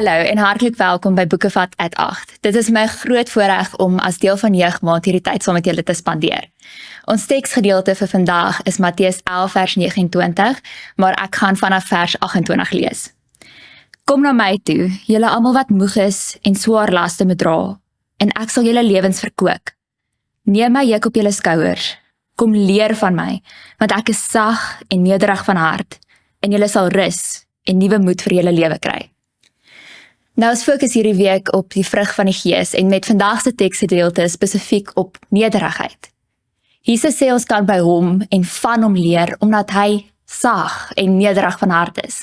Hallo en hartlik welkom by Boekevat at 8. Dit is my groot voorreg om as deel van Jeugmaand hierdie tyd saam met julle te spandeer. Ons teksgedeelte vir vandag is Matteus 11 vers 29, maar ek gaan vanaf vers 28 lees. Kom na my toe, julle almal wat moeg is en swaar laste moet dra, en ek sal julle lewens verkoop. Neem my juk op julle skouers, kom leer van my, want ek is sag en nederig van hart, en julle sal rus en nuwe moed vir julle lewe kry. Nou ons fokus hierdie week op die vrug van die Gees en met vandag se teksgedeelte spesifiek op nederigheid. Jesus sê ons kan by hom en van hom leer omdat hy sag en nederig van hart is.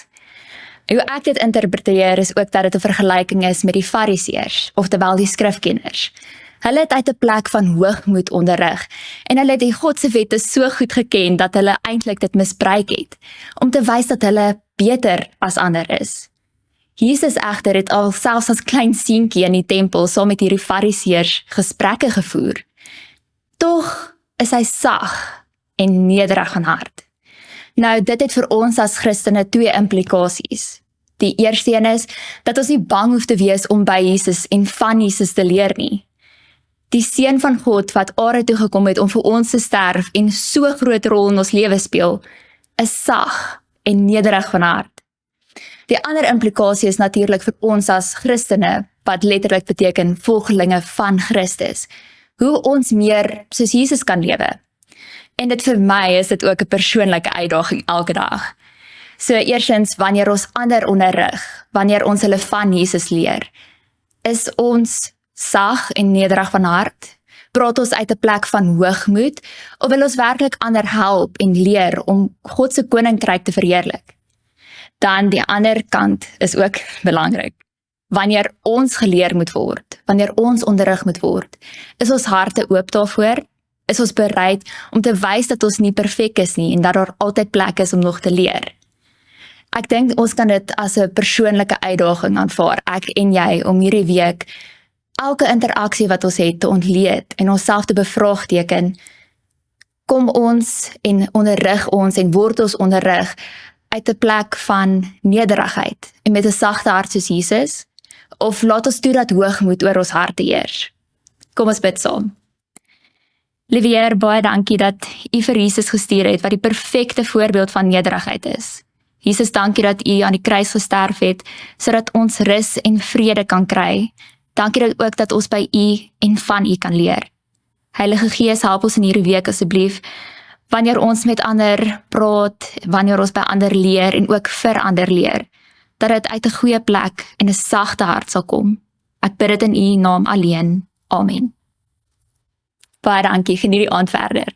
Hoe ek dit interpreteer is ook dat dit 'n vergelyking is met die Fariseërs, oftewel die skrifkenners. Hulle het uit 'n plek van hoogmoed onderrig en hulle het die God se wette so goed geken dat hulle eintlik dit misbruik het om te wys dat hulle beter as ander is. Jesus egter het al selfs as klein seentjie in die tempel saam met hierdie Fariseërs gesprekke gevoer. Tog is hy sag en nederig van hart. Nou, dit het vir ons as Christene twee implikasies. Die eerste een is dat ons nie bang hoef te wees om by Jesus en van Jesus te leer nie. Die Seun van God wat aarde toe gekom het om vir ons te sterf en so groot rol in ons lewe speel, is sag en nederig van hart. Die ander implikasie is natuurlik vir ons as Christene, wat letterlik beteken volgelinge van Christus, hoe ons meer soos Jesus kan lewe. En dit vir my is dit ook 'n persoonlike uitdaging elke dag. So eerstens, wanneer ons ander onderrig, wanneer ons hulle van Jesus leer, is ons sag en nederig van hart? Praat ons uit 'n plek van hoogmoed, of wil ons werklik ander help en leer om God se koninkryk te verheerlik? Dan die ander kant is ook belangrik. Wanneer ons geleer moet word, wanneer ons onderrig moet word, is ons harte oop daarvoor? Is ons bereid om te wys dat ons nie perfek is nie en dat daar altyd plek is om nog te leer? Ek dink ons kan dit as 'n persoonlike uitdaging aanvaar, ek en jy, om hierdie week elke interaksie wat ons het te ontleed en onsself te bevraagteken. Kom ons en onderrig ons en word ons onderrig uit 'n plek van nederigheid en met 'n sagte hart soos Jesus, of laat ons toe dat hoogmoed oor ons harte heers? Kom ons bid saam. Liewe Heer, baie dankie dat U vir Jesus gestuur het wat die perfekte voorbeeld van nederigheid is. Jesus, dankie dat U aan die kruis gesterf het sodat ons rus en vrede kan kry. Dankie dat ook dat ons by U en van U kan leer. Heilige Gees, help ons in hierdie week asseblief, wanneer ons met ander praat, wanneer ons by ander leer en ook vir ander leer, dat dit uit 'n goeie plek en 'n sagte hart sal kom. Ek bid dit in U naam alleen. Amen. Baie dankie, geniet die aand verder.